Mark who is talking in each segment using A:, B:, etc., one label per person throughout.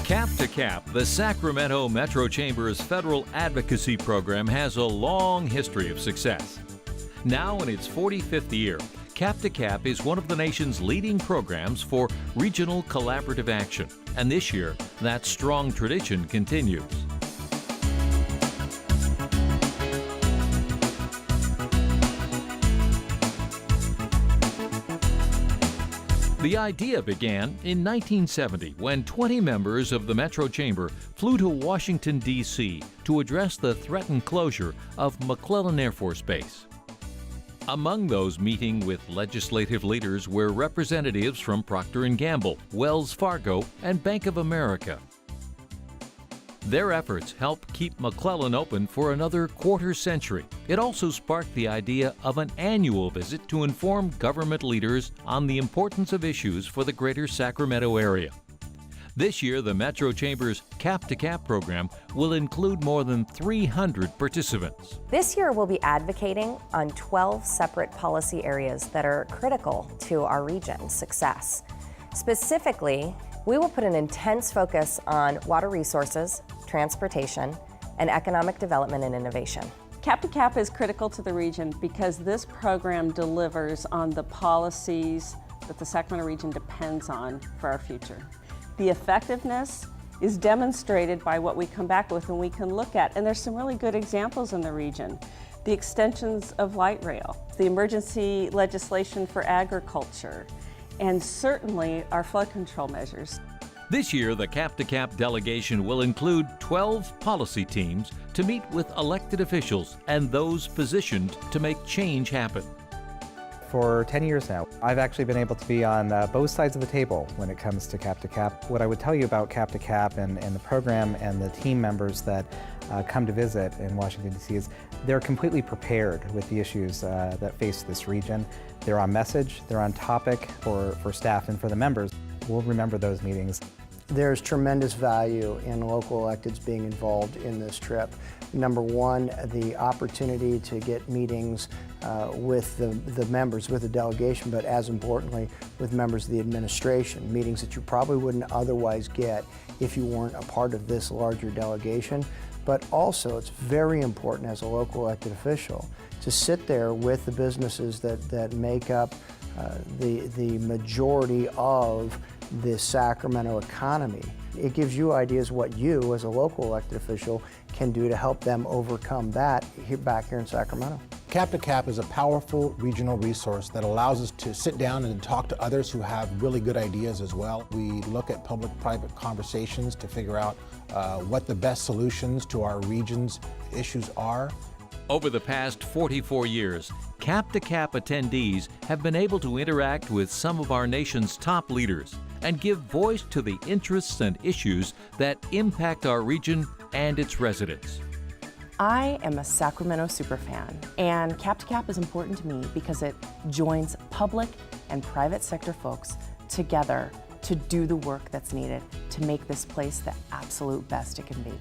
A: Cap to Cap, the Sacramento Metro Chamber's federal advocacy program has a long history of success. Now in its 45th year, Cap to Cap is one of the nation's leading programs for regional collaborative action. And this year, that strong tradition continues. The idea began in 1970 when 20 members of the Metro Chamber flew to Washington, D.C. to address the threatened closure of McClellan Air Force Base. Among those meeting with legislative leaders were representatives from Procter & Gamble, Wells Fargo, and Bank of America. Their efforts helped keep McClellan open for another quarter century. It also sparked the idea of an annual visit to inform government leaders on the importance of issues for the greater Sacramento area. This year, the Metro Chamber's Cap to Cap program will include more than 300 participants.
B: This year, we'll be advocating on 12 separate policy areas that are critical to our region's success. Specifically, we will put an intense focus on water resources, transportation, and economic development and innovation.
C: Cap to Cap is critical to the region because this program delivers on the policies that the Sacramento region depends on for our future. The effectiveness is demonstrated by what we come back with and we can look at, and there's some really good examples in the region. The extensions of light rail, the emergency legislation for agriculture, and certainly our flood control measures.
A: This year, the Cap to Cap delegation will include 12 policy teams to meet with elected officials and those positioned to make change happen.
D: For 10 years now, I've actually been able to be on both sides of the table when it comes to Cap to Cap. What I would tell you about Cap to Cap and the program and the team members that come to visit in Washington, D.C. is they're completely prepared with the issues that face this region. They're on message, they're on topic for staff and for the members. We'll remember those meetings.
E: There's tremendous value in local electeds being involved in this trip. Number one, the opportunity to get meetings with the members, with the delegation, but as importantly, with members of the administration, meetings that you probably wouldn't otherwise get if you weren't a part of this larger delegation. But also, it's very important as a local elected official to sit there with the businesses that make up the majority of the Sacramento economy. It gives you ideas what you, as a local elected official, can do to help them overcome that back here in Sacramento.
F: Cap to Cap is a powerful regional resource that allows us to sit down and talk to others who have really good ideas as well. We look at public-private conversations to figure out what the best solutions to our region's issues are.
A: Over the past 44 years, Cap to Cap attendees have been able to interact with some of our nation's top leaders and give voice to the interests and issues that impact our region and its residents.
G: I am a Sacramento superfan, and Cap to Cap is important to me because it joins public and private sector folks together to do the work that's needed to make this place the absolute best it can be.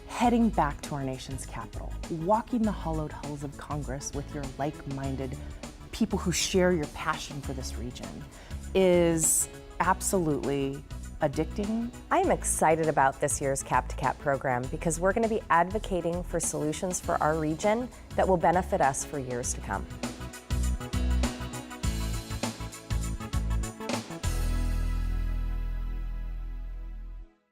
G: Heading back to our nation's capital, walking the hollowed halls of Congress with your like-minded people who share your passion for this region is absolutely addicting.
B: I am excited about this year's Cap to Cap program because we're going to be advocating for solutions for our region that will benefit us for years to come.